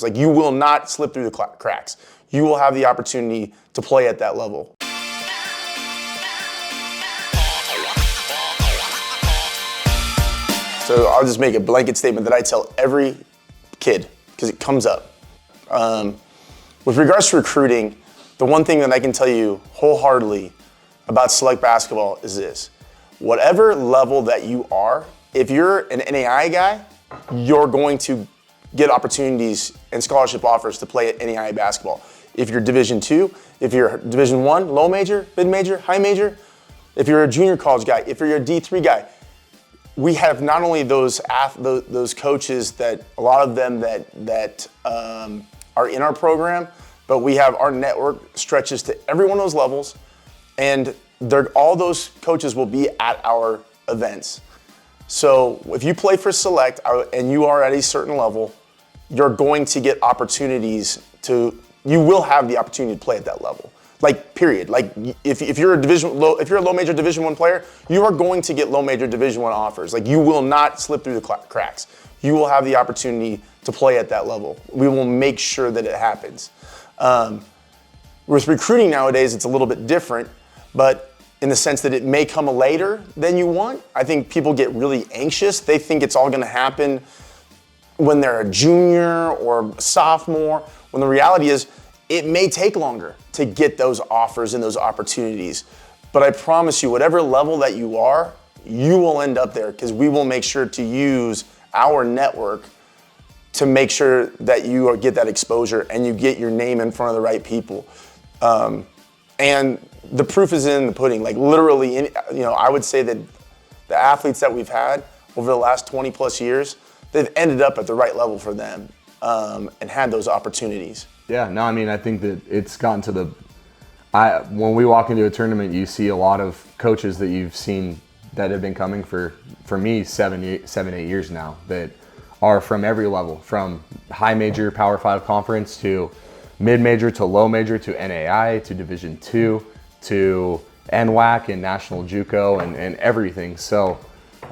Like, you will not slip through the cracks. You will have the opportunity to play at that level. So I'll just make a blanket statement that I tell every kid, because it comes up. With regards to recruiting, the one thing that I can tell you wholeheartedly about select basketball is this. Whatever level that you are, if you're an NAI guy, you're going to get opportunities and scholarship offers to play at NAI basketball. If you're Division II, if you're Division I, low major, mid major, high major, if you're a junior college guy, if you're a D3 guy, we have not only those coaches that a lot of them that are in our program, but we have our network stretches to every one of those levels, and all those coaches will be at our events. So if you play for select and you are at a certain level, you're going to get opportunities you will have the opportunity to play at that level. Like, period. Like, if you're a low major Division I player, you are going to get low major Division I offers. Like, you will not slip through the cracks. You will have the opportunity to play at that level. We will make sure that it happens. With recruiting nowadays, it's a little bit different, but in the sense that it may come later than you want. I think people get really anxious. They think it's all going to happen when they're a junior or a sophomore, when the reality is it may take longer to get those offers and those opportunities. But I promise you, whatever level that you are, you will end up there, because we will make sure to use our network to make sure that you get that exposure and you get your name in front of the right people. And the proof is in the pudding. Like, literally, I would say that the athletes that we've had over the last 20 plus years, they've ended up at the right level for them and had those opportunities. Yeah, no, I mean, I think that it's gotten to when we walk into a tournament, you see a lot of coaches that you've seen that have been coming for me, 7, 8 years now, that are from every level, from high major Power 5 conference to mid major to low major to NAI to Division II to NWAC and National JUCO and everything. So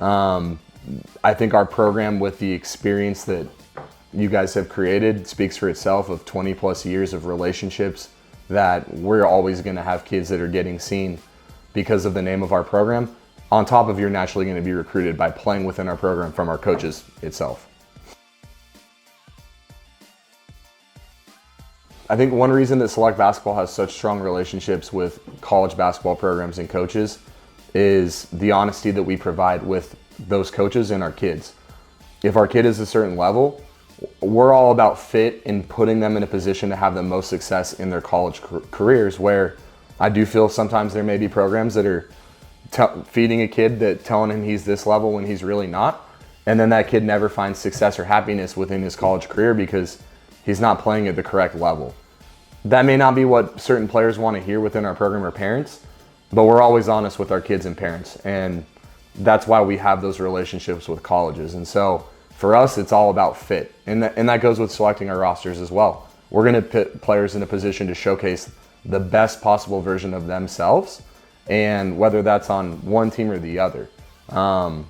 I think our program, with the experience that you guys have created, speaks for itself, of 20 plus years of relationships, that we're always going to have kids that are getting seen because of the name of our program, on top of you're naturally going to be recruited by playing within our program from our coaches itself. I think one reason that select basketball has such strong relationships with college basketball programs and coaches is the honesty that we provide with those coaches and our kids. If our kid is a certain level, we're all about fit and putting them in a position to have the most success in their college careers, where I do feel sometimes there may be programs that are feeding a kid that telling him he's this level when he's really not, and then that kid never finds success or happiness within his college career because he's not playing at the correct level. That may not be what certain players want to hear within our program or parents, but we're always honest with our kids and parents, and that's why we have those relationships with colleges. And so for us, it's all about fit, and that goes with selecting our rosters as well. We're going to put players in a position to showcase the best possible version of themselves, and whether that's on one team or the other. But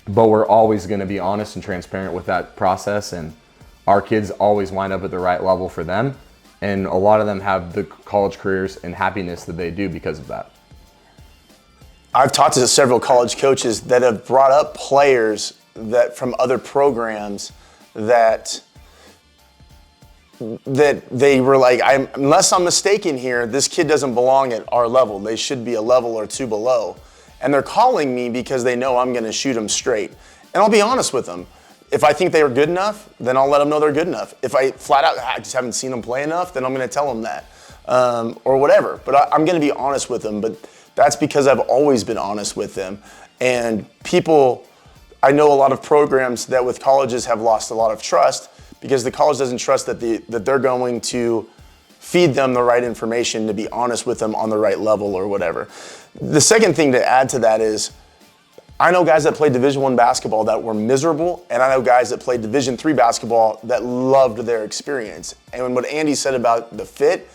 we're always going to be honest and transparent with that process, and our kids always wind up at the right level for them, and a lot of them have the college careers and happiness that they do because of that. I've talked to several college coaches that have brought up players that from other programs that they were like, unless I'm mistaken here, this kid doesn't belong at our level. They should be a level or two below. And they're calling me because they know I'm going to shoot them straight. And I'll be honest with them. If I think they are good enough, then I'll let them know they're good enough. If I flat out, I just haven't seen them play enough, then I'm going to tell them that or whatever. But I'm going to be honest with them. But that's because I've always been honest with them. And people, I know a lot of programs that with colleges have lost a lot of trust because the college doesn't trust that they're going to feed them the right information, to be honest with them on the right level or whatever. The second thing to add to that is, I know guys that played Division I basketball that were miserable, and I know guys that played Division III basketball that loved their experience. And what Andy said about the fit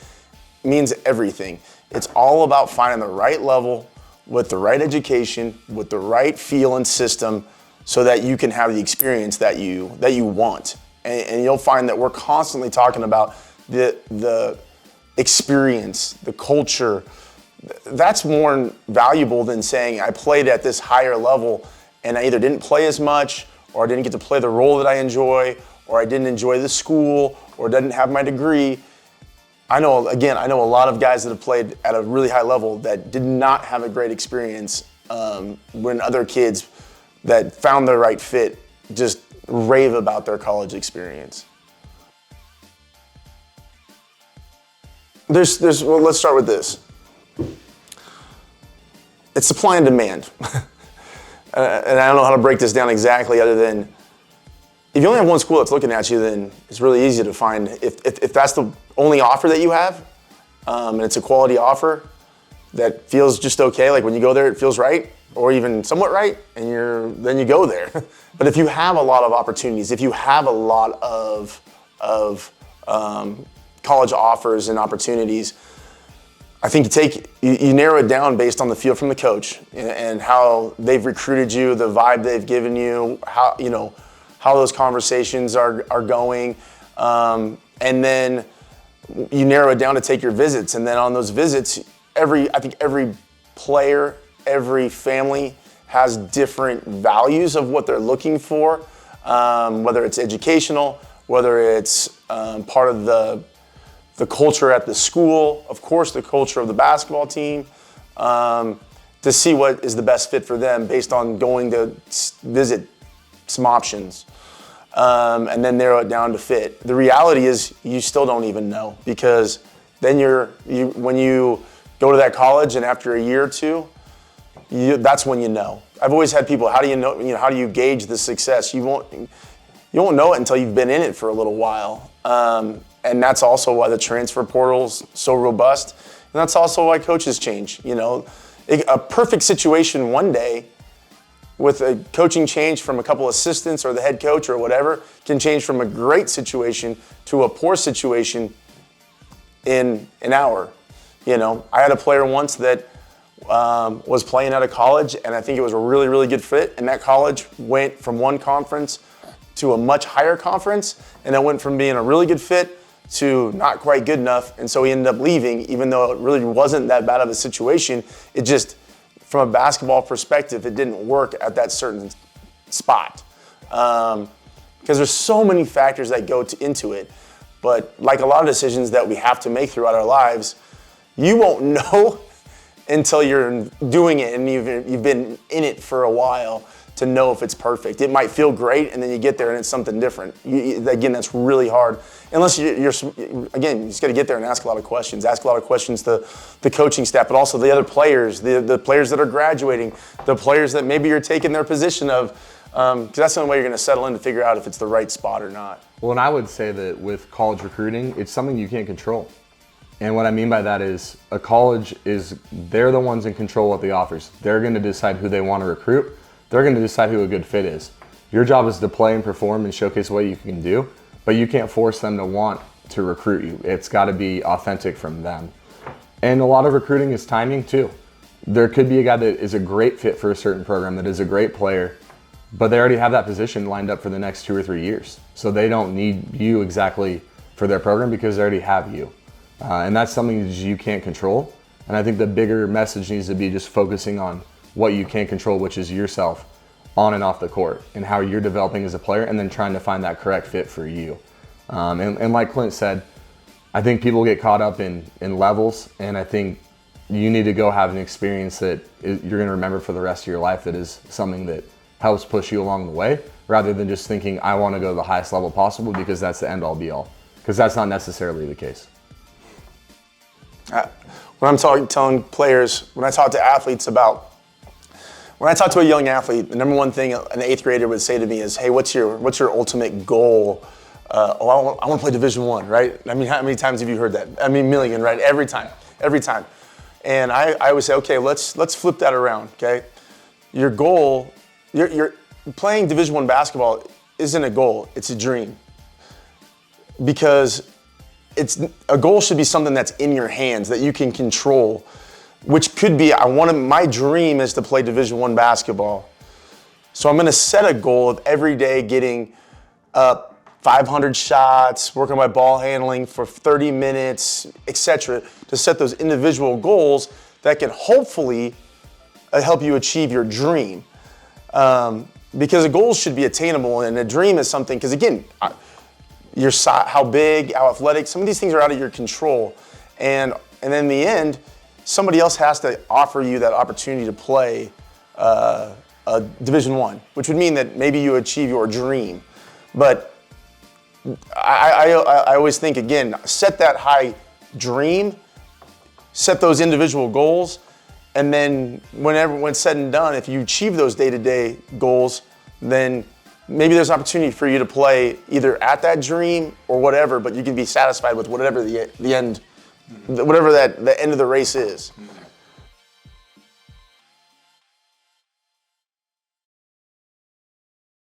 means everything. It's all about finding the right level with the right education, with the right feel and system, so that you can have the experience that you want. And you'll find that we're constantly talking about the experience, the culture. That's more valuable than saying I played at this higher level and I either didn't play as much, or I didn't get to play the role that I enjoy, or I didn't enjoy the school, or didn't have my degree. I know a lot of guys that have played at a really high level that did not have a great experience when other kids that found the right fit just rave about their college experience. Well, let's start with this. It's supply and demand. And I don't know how to break this down exactly other than if you only have one school that's looking at you, then it's really easy to find if that's the only offer that you have, and it's a quality offer that feels just okay, like when you go there it feels right, or even somewhat right, and then you go there. But if you have a lot of opportunities, if you have a lot of college offers and opportunities, I think you narrow it down based on the feel from the coach and how they've recruited you, the vibe they've given you, how those conversations are going, and then you narrow it down to take your visits. And then on those visits, I think every player, every family has different values of what they're looking for, whether it's educational, whether it's part of the culture at the school, of course the culture of the basketball team, to see what is the best fit for them based on going to visit some options, and then narrow it down to fit. The reality is you still don't even know, because then when you go to that college and after a year or two, that's when you know. I've always had people, how do you know, how do you gauge the success? You won't know it until you've been in it for a little while. And that's also why the transfer portal's so robust. And that's also why coaches change. A perfect situation one day with a coaching change from a couple assistants or the head coach or whatever can change from a great situation to a poor situation in an hour. I had a player once that was playing at a college, and I think it was a really, really good fit. And that college went from one conference to a much higher conference, and it went from being a really good fit to not quite good enough, and so he ended up leaving, even though it really wasn't that bad of a situation. It just, from a basketball perspective, it didn't work at that certain spot. Because there's so many factors that go into it. But like a lot of decisions that we have to make throughout our lives, you won't know until you're doing it and you've been in it for a while to know if it's perfect. It might feel great, and then you get there and it's something different. Again, that's really hard. Unless you just got to get there and ask a lot of questions. Ask a lot of questions to the coaching staff, but also the other players, the players that are graduating, the players that maybe you're taking their position of, because that's the only way you're going to settle in to figure out if it's the right spot or not. Well, and I would say that with college recruiting, it's something you can't control. And what I mean by that is a college they're the ones in control of the offers. They're going to decide who they want to recruit. They're going to decide who a good fit is. Your job is to play and perform and showcase what you can do, but you can't force them to want to recruit you. It's got to be authentic from them. And a lot of recruiting is timing too. There could be a guy that is a great fit for a certain program, that is a great player, but they already have that position lined up for the next 2 or 3 years. So they don't need you exactly for their program because they already have you. And that's something that you can't control. And I think the bigger message needs to be just focusing on what you can control, which is yourself on and off the court and how you're developing as a player, and then trying to find that correct fit for you. And like Clint said, I think people get caught up in levels, and I think you need to go have an experience that you're going to remember for the rest of your life, that is something that helps push you along the way, rather than just thinking, I want to go to the highest level possible because that's the end all be all. Because that's not necessarily the case. When I'm telling players, when I talk to athletes when I talk to a young athlete, the number one thing an 8th grader would say to me is, hey, what's your ultimate goal? I want to play Division I, right? I mean, how many times have you heard that? I mean, million, right? Every time. And I would say, okay, let's flip that around, okay? Your goal, you're playing Division I basketball isn't a goal, it's a dream. Because a goal should be something that's in your hands, that you can control, which could be, my dream is to play Division I basketball. So I'm going to set a goal of every day getting up 500 shots, work on my ball handling for 30 minutes, etc., to set those individual goals that can hopefully help you achieve your dream. Because a goal should be attainable, and a dream is something, because again, your size, how big, how athletic, some of these things are out of your control. And in the end, somebody else has to offer you that opportunity to play Division I, which would mean that maybe you achieve your dream. But I always think, again, set that high dream, set those individual goals, and then when it's said and done, if you achieve those day-to-day goals, then maybe there's an opportunity for you to play either at that dream or whatever, but you can be satisfied with whatever the end, whatever the end of the race is.